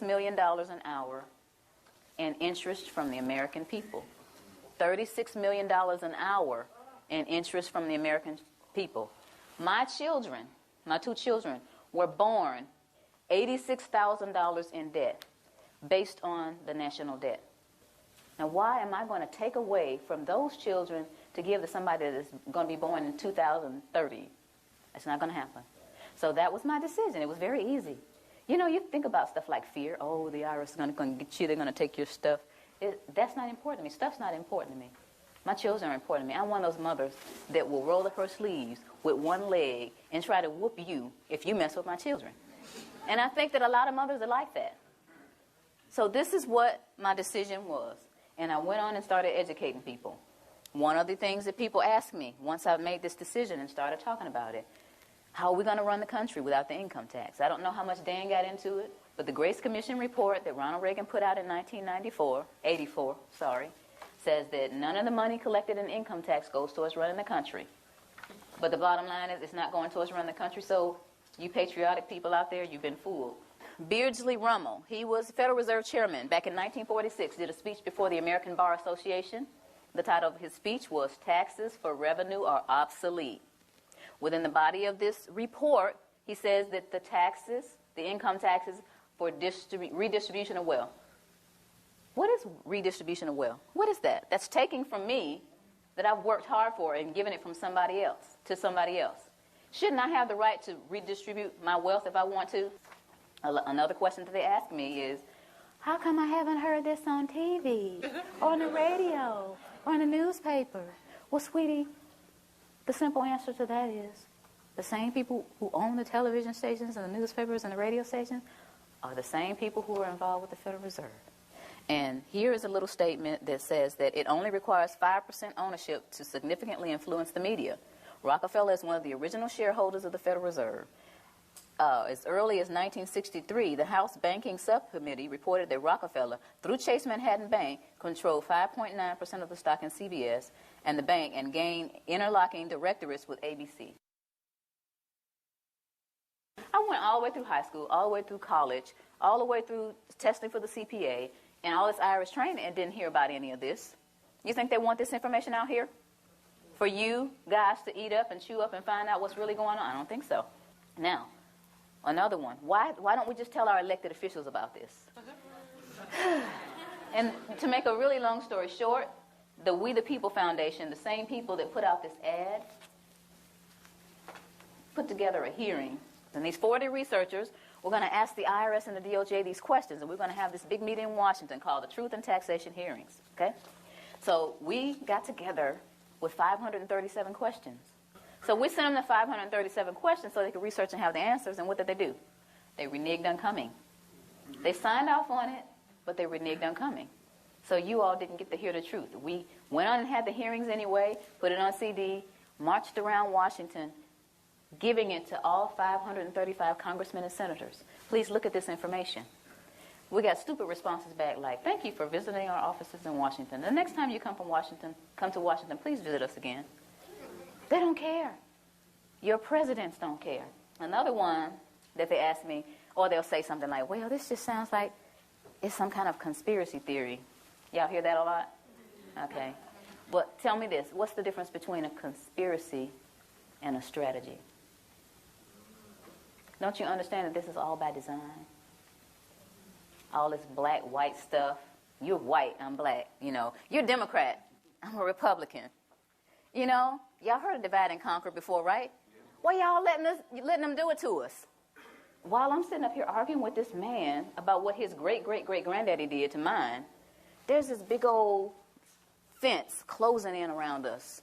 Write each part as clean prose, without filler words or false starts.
million an hour in interest from the American people. $36 million an hour in interest from the American people. My children, my two children, were born $86,000 in debt based on the national debt. Now, why am I going to take away from those children to give to somebody that is going to be born in 2030? That's not going to happen. So that was my decision. It was very easy. You know, you think about stuff like fear. Oh, the IRS is going to get you. They're going to take your stuff. That's not important to me. Stuff's not important to me. My children are important to me. I'm one of those mothers that will roll up her sleeves with one leg and try to whoop you if you mess with my children. And I think that a lot of mothers are like that. So this is what my decision was. And I went on and started educating people. One of the things that people asked me once I made this decision and started talking about it, how are we going to run the country without the income tax? I don't know how much Dan got into it, but the Grace Commission report that Ronald Reagan put out in 1984, says that none of the money collected in income tax goes towards running the country. But the bottom line is it's not going towards running the country, so you patriotic people out there, you've been fooled. Beardsley Rummel, he was Federal Reserve Chairman back in 1946, did a speech before the American Bar Association. The title of his speech was Taxes for Revenue Are Obsolete. Within the body of this report, he says that the taxes, the income taxes for redistribution of wealth. What is redistribution of wealth? What is that? That's taking from me that I've worked hard for and giving it from somebody else to somebody else. Shouldn't I have the right to redistribute my wealth if I want to? Another question that they ask me is, how come I haven't heard this on TV or on the radio or in the newspaper? Well, sweetie, the simple answer to that is the same people who own the television stations and the newspapers and the radio stations are the same people who are involved with the Federal Reserve. And here is a little statement that says that it only requires 5% ownership to significantly influence the media. Rockefeller is one of the original shareholders of the Federal Reserve. As early as 1963, the House Banking Subcommittee reported that Rockefeller, through Chase Manhattan Bank, controlled 5.9% of the stock in CBS and the bank and gained interlocking directorates with ABC. I went all the way through high school, all the way through college, all the way through testing for the CPA, and all this Irish training and didn't hear about any of this. You think they want this information out here for you guys to eat up and chew up and find out what's really going on? I don't think so. Now, another one. Why don't we just tell our elected officials about this? And to make a really long story short, the We the People Foundation, the same people that put out this ad, put together a hearing. And these 40 researchers were going to ask the IRS and the DOJ these questions, and we're going to have this big meeting in Washington called the Truth and Taxation Hearings. Okay? So we got together with 537 questions. So we sent them the 537 questions so they could research and have the answers, and what did they do? They reneged on coming. They signed off on it, but they reneged on coming. So you all didn't get to hear the truth. We went on and had the hearings anyway, put it on CD, marched around Washington, giving it to all 535 congressmen and senators. Please look at this information. We got stupid responses back like, thank you for visiting our offices in Washington. The next time you come to Washington, please visit us again. They don't care. Your presidents don't care. Another one that they ask me, or they'll say something like, well, this just sounds like it's some kind of conspiracy theory. Y'all hear that a lot? Okay. But tell me this, what's the difference between a conspiracy and a strategy? Don't you understand that this is all by design? All this black, white stuff. You're white, I'm black, you know. You're a Democrat, I'm a Republican. You know, y'all heard of divide and conquer before, right? Why y'all letting them do it to us? While I'm sitting up here arguing with this man about what his great-great-great-granddaddy did to mine, there's this big old fence closing in around us.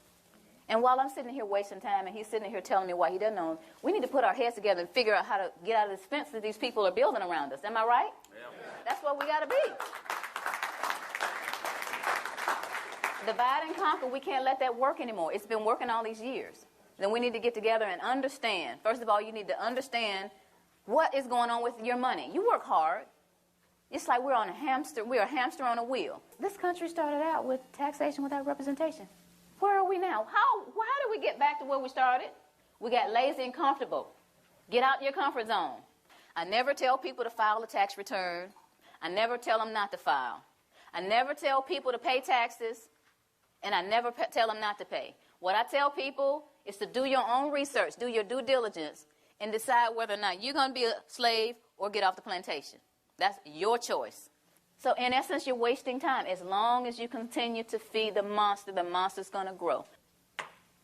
And while I'm sitting here wasting time and he's sitting here telling me why he doesn't know, we need to put our heads together and figure out how to get out of this fence that these people are building around us. Am I right? Yeah. That's what we got to be. Divide and conquer, we can't let that work anymore. It's been working all these years. Then we need to get together and understand. First of all, you need to understand what is going on with your money. You work hard. It's like we're a hamster on a wheel. This country started out with taxation without representation. Where are we now? How did we get back to where we started? We got lazy and comfortable. Get out your comfort zone. I never tell people to file a tax return. I never tell them not to file. I never tell people to pay taxes, and I never tell them not to pay. What I tell people is to do your own research, do your due diligence, and decide whether or not you're going to be a slave or get off the plantation. That's your choice. So in essence, you're wasting time. As long as you continue to feed the monster's going to grow.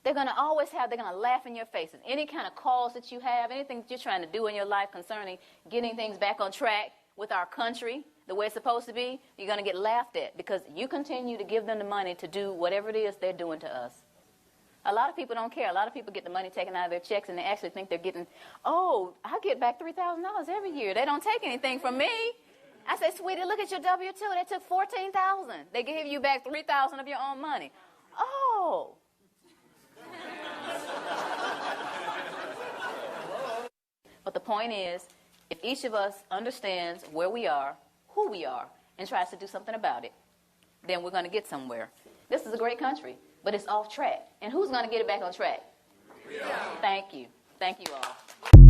They're going to laugh in your faces. Any kind of cause that you have, anything that you're trying to do in your life concerning getting things back on track with our country, the way it's supposed to be, you're going to get laughed at because you continue to give them the money to do whatever it is they're doing to us. A lot of people don't care. A lot of people get the money taken out of their checks and they actually think they're getting, I get back $3,000 every year. They don't take anything from me. I say, sweetie, look at your W-2. They took $14,000. They gave you back $3,000 of your own money. Oh. But the point is, if each of us understands where we are, who we are, and tries to do something about it, then we're going to get somewhere. This is a great country, but it's off track. And who's going to get it back on track? Yeah. Thank you. Thank you all.